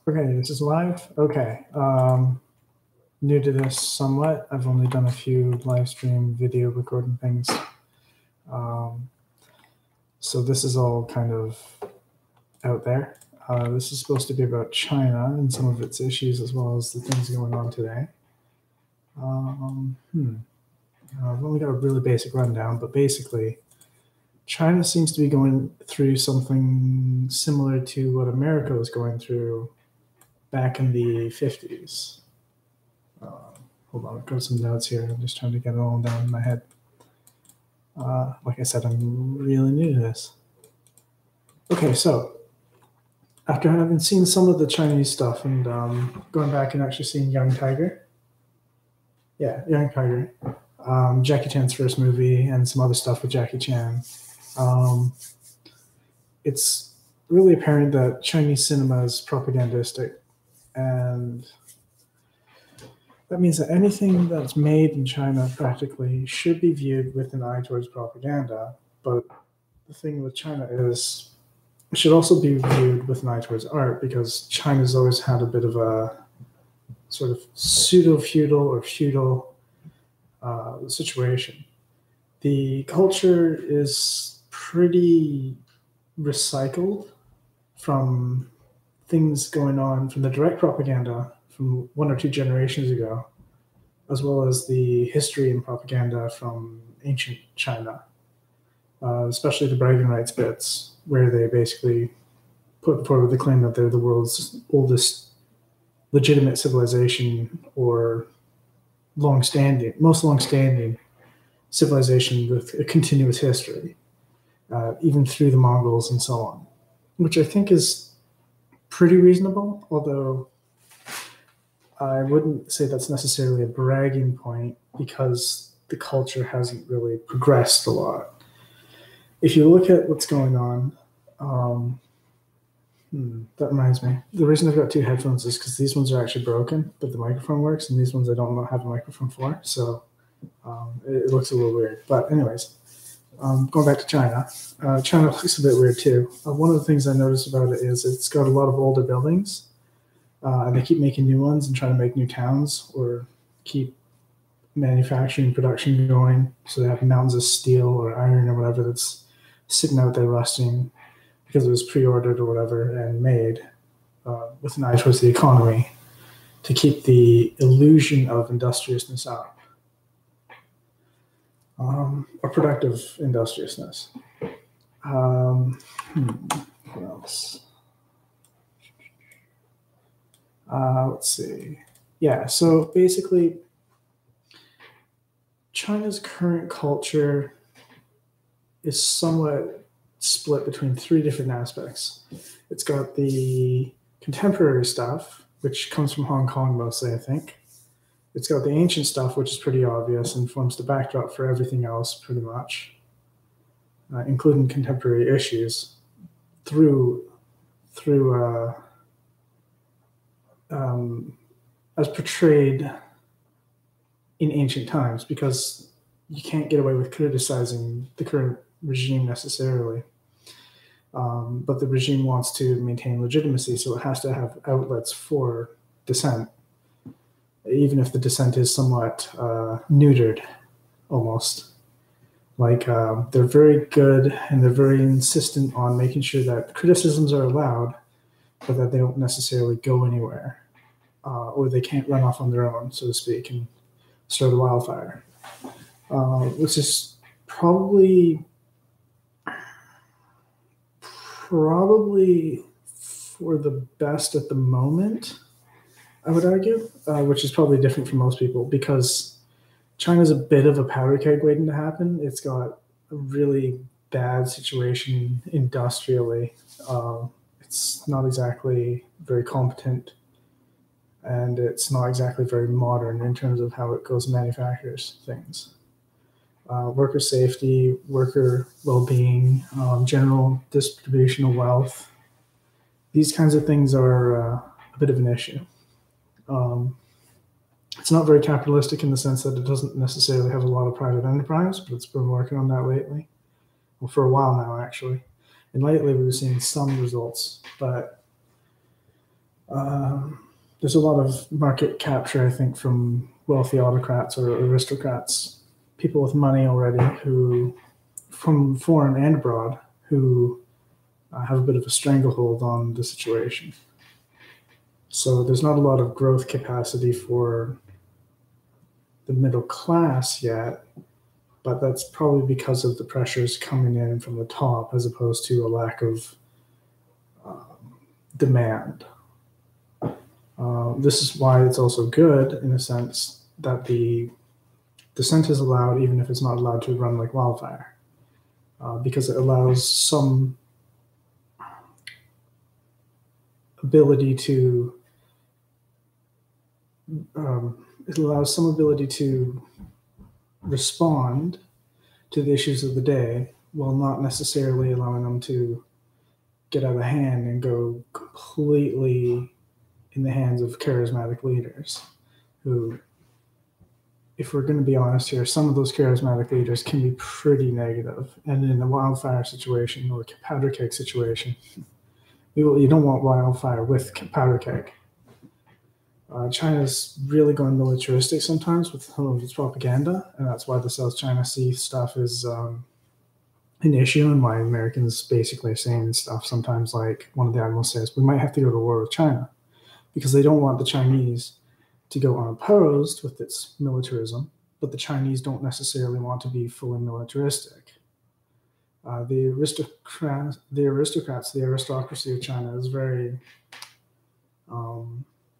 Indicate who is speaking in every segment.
Speaker 1: Okay, this is live. Okay. New to this somewhat. I've only done a few live stream video recording things. So this is all kind of out there. This is supposed to be about China and some of its issues as well as the things going on today. I've only got a really basic rundown, but basically, China seems to be going through something similar to what America was going through back in the 50s. Hold on, I've got some notes here. I'm just trying to get it all down in my head. Like I said, I'm really new to this. Okay, so after having seen some of the Chinese stuff and going back and actually seeing Young Tiger, Young Tiger, Jackie Chan's first movie and some other stuff with Jackie Chan, it's really apparent that Chinese cinema is propagandistic, and that means that anything that's made in China practically should be viewed with an eye towards propaganda. But the thing with China is it should also be viewed with an eye towards art, because China's always had a bit of a sort of pseudo-feudal or feudal situation. The culture is pretty recycled from things going on from the direct propaganda from 1 or 2 generations ago, as well as the history and propaganda from ancient China, especially the bragging rights bits, where they basically put forward the claim that they're the world's oldest legitimate civilization, or most long-standing civilization with a continuous history, even through the Mongols and so on, which I think is pretty reasonable, although I wouldn't say that's necessarily a bragging point, because the culture hasn't really progressed a lot. If you look at what's going on, that reminds me. The reason I've got 2 headphones is because these ones are actually broken, but the microphone works, and these ones I don't have a microphone for, so it looks a little weird. But anyways, going back to China, China looks a bit weird too. One of the things I noticed about it is it's got a lot of older buildings. And they keep making new ones and trying to make new towns, or keep manufacturing production going. So they have mountains of steel or iron or whatever that's sitting out there rusting because it was pre-ordered or whatever and made with an eye towards the economy to keep the illusion of industriousness up, or productive industriousness. What else? Let's see. Yeah, so basically, China's current culture is somewhat split between 3 different aspects. It's got the contemporary stuff, which comes from Hong Kong mostly, I think. It's got the ancient stuff, which is pretty obvious and forms the backdrop for everything else, pretty much, including contemporary issues as portrayed in ancient times, because you can't get away with criticizing the current regime necessarily. But the regime wants to maintain legitimacy, so it has to have outlets for dissent, even if the dissent is somewhat neutered, almost. Like, they're very good and they're very insistent on making sure that criticisms are allowed, but that they don't necessarily go anywhere, or they can't run off on their own, so to speak, and start a wildfire, which is probably for the best at the moment, I would argue, which is probably different from most people, because China's a bit of a powder keg waiting to happen. It's got a really bad situation industrially. It's not exactly very competent, and it's not exactly very modern in terms of how it goes and manufactures things. Worker safety, worker well-being, general distribution of wealth. These kinds of things are a bit of an issue. It's not very capitalistic in the sense that it doesn't necessarily have a lot of private enterprise, but it's been working on that lately. Well, for a while now, actually. And lately we've seen some results, but There's a lot of market capture, I think, from wealthy autocrats or aristocrats, people with money already, who, from foreign and abroad, who have a bit of a stranglehold on the situation. So there's not a lot of growth capacity for the middle class yet, but that's probably because of the pressures coming in from the top as opposed to a lack of demand. This is why it's also good in a sense that the dissent is allowed even if it's not allowed to run like wildfire, because it allows some ability to respond to the issues of the day while not necessarily allowing them to get out of hand and go completely in the hands of charismatic leaders who, if we're going to be honest here, some of those charismatic leaders can be pretty negative. And in the wildfire situation or powder keg situation, you don't want wildfire with powder keg. China's really gone militaristic sometimes with some of its propaganda, and that's why the South China Sea stuff is an issue, and why Americans basically are saying stuff sometimes like one of the admirals says, we might have to go to war with China, because they don't want the Chinese to go unopposed with its militarism, but the Chinese don't necessarily want to be fully militaristic. The aristocracy of China is very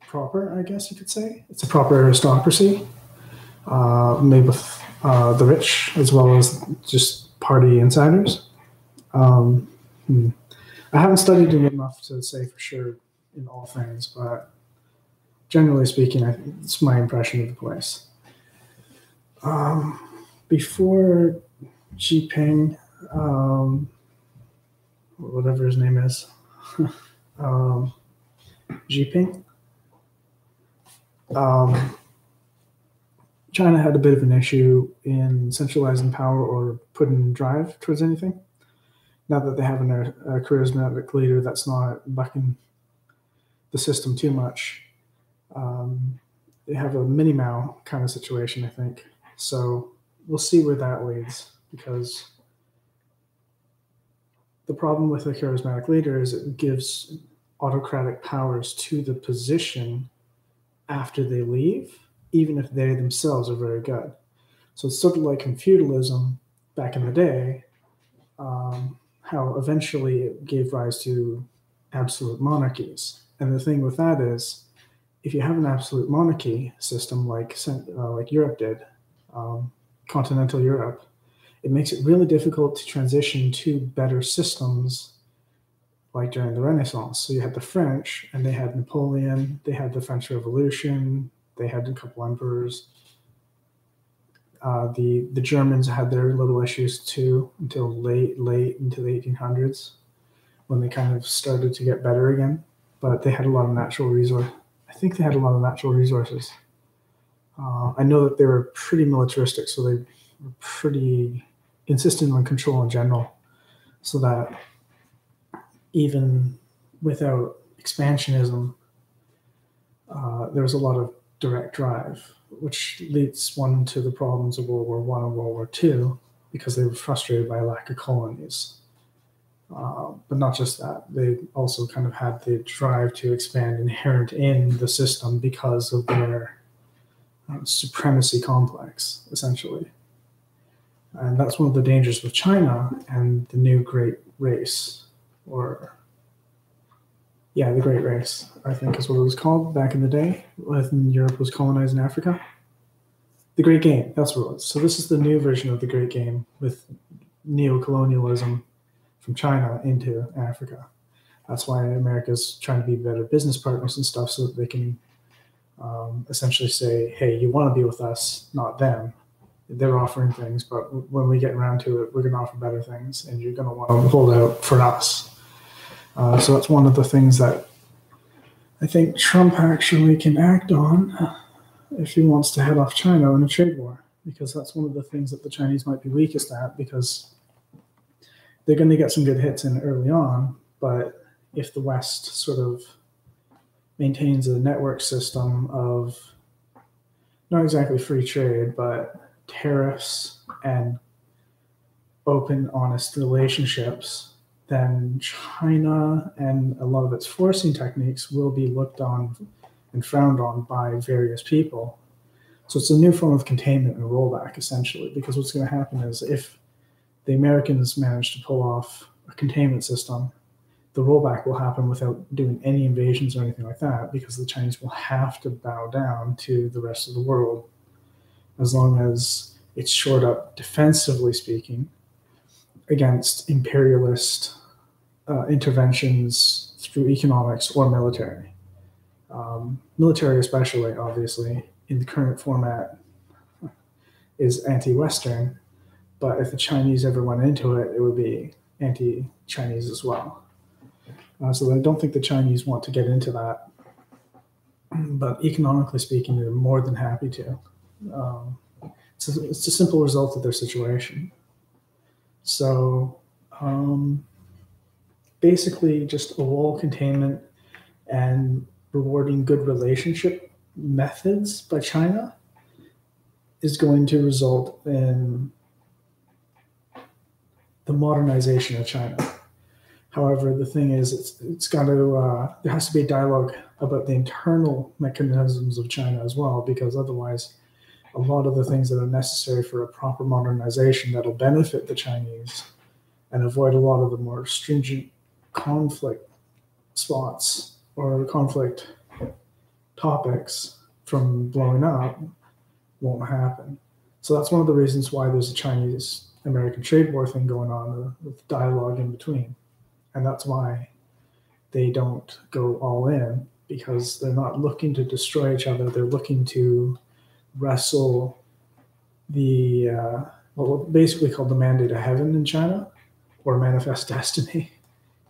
Speaker 1: proper, I guess you could say. It's a proper aristocracy, made with the rich as well as just party insiders. I haven't studied it enough to say for sure in all things, but generally speaking, it's my impression of the place. Before Xi Jinping, whatever his name is, Jinping, China had a bit of an issue in centralizing power or putting drive towards anything. Now that they have a charismatic leader that's not bucking the system too much, they have a mini Mao kind of situation, I think. So we'll see where that leads, because the problem with a charismatic leader is it gives autocratic powers to the position after they leave, even if they themselves are very good. So it's sort of like in feudalism back in the day, how eventually it gave rise to absolute monarchies. And the thing with that is, if you have an absolute monarchy system like Europe did, continental Europe, it makes it really difficult to transition to better systems like during the Renaissance. So you had the French, and they had Napoleon, they had the French Revolution, they had a couple emperors. The Germans had their little issues too until late into the 1800s, when they kind of started to get better again. But they had a lot of natural resources. I think they had a lot of natural resources. I know that they were pretty militaristic, so they were pretty insistent on control in general, so that even without expansionism, there was a lot of direct drive, which leads one to the problems of World War I and World War II, because they were frustrated by a lack of colonies. But not just that, they also kind of had the drive to expand inherent in the system because of their supremacy complex, essentially. And that's one of the dangers with China and the new Great Race, the Great Race, I think is what it was called back in the day when Europe was colonizing Africa. The Great Game, that's what it was. So this is the new version of the Great Game with neo-colonialism from China into Africa. That's why America's trying to be better business partners and stuff, so that they can essentially say, hey, you want to be with us, not them. They're offering things, but when we get around to it, we're going to offer better things, and you're going to want to hold out for us. So that's one of the things that I think Trump actually can act on if he wants to head off China in a trade war, because that's one of the things that the Chinese might be weakest at, because they're going to get some good hits in early on, but if the West sort of maintains a network system of not exactly free trade, but tariffs and open, honest relationships, then China and a lot of its forcing techniques will be looked on and frowned on by various people. So it's a new form of containment and rollback, essentially, because what's going to happen is if the Americans manage to pull off a containment system, the rollback will happen without doing any invasions or anything like that, because the Chinese will have to bow down to the rest of the world as long as it's shored up, defensively speaking, against imperialist interventions through economics or military. Military especially, obviously, in the current format is anti-Western, but if the Chinese ever went into it, it would be anti-Chinese as well. So I don't think the Chinese want to get into that, but economically speaking, they're more than happy to. It's a simple result of their situation. So basically just a wall containment and rewarding good relationship methods by China is going to result in the modernization of China. However, the thing is, it's got to there has to be a dialogue about the internal mechanisms of China as well, because otherwise a lot of the things that are necessary for a proper modernization that'll benefit the Chinese and avoid a lot of the more stringent conflict spots or conflict topics from blowing up won't happen. So that's one of the reasons why there's a Chinese-American trade war thing going on with dialogue in between. And that's why they don't go all in, because they're not looking to destroy each other. They're looking to wrestle the, what basically called the mandate of heaven in China, or manifest destiny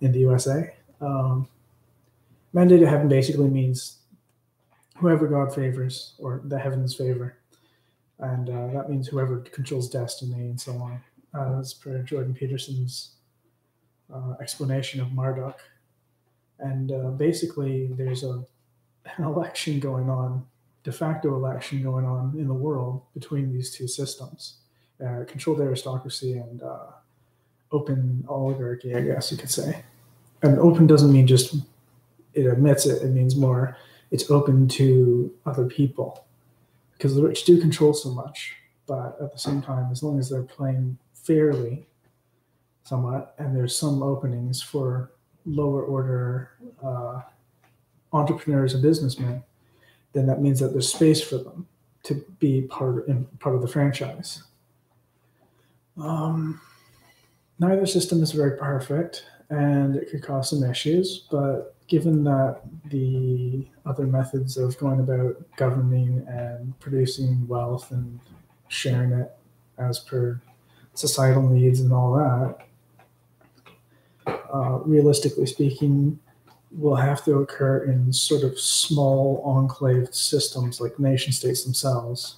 Speaker 1: in the USA. Mandate of heaven basically means whoever God favors, or the heavens favor. And that means whoever controls destiny and so on, as per Jordan Peterson's explanation of Marduk. And basically there's an election going on, de facto election going on in the world between these two systems, controlled aristocracy and open oligarchy, I guess you could say. And open doesn't mean just it admits it, it means more it's open to other people, because the rich do control so much, but at the same time, as long as they're playing fairly somewhat, and there's some openings for lower order entrepreneurs and businessmen, then that means that there's space for them to be part of the franchise. Neither system is very perfect, and it could cause some issues, but given that the other methods of going about governing and producing wealth and sharing it as per societal needs and all that, realistically speaking, will have to occur in sort of small enclave systems like nation states themselves.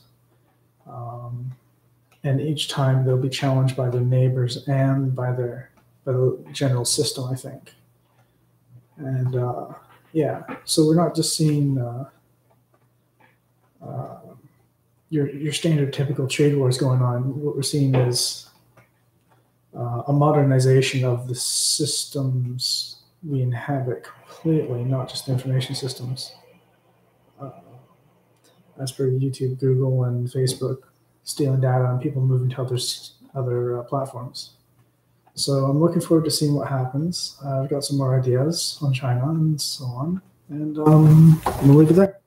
Speaker 1: And each time they'll be challenged by their neighbors and by the general system, I think. And yeah, so we're not just seeing your standard typical trade wars going on. What we're seeing is a modernization of the systems we inhabit completely, not just information systems. As per YouTube, Google, and Facebook stealing data and people moving to other platforms. So I'm looking forward to seeing what happens. I've got some more ideas on China and so on. And I'm going to leave it there.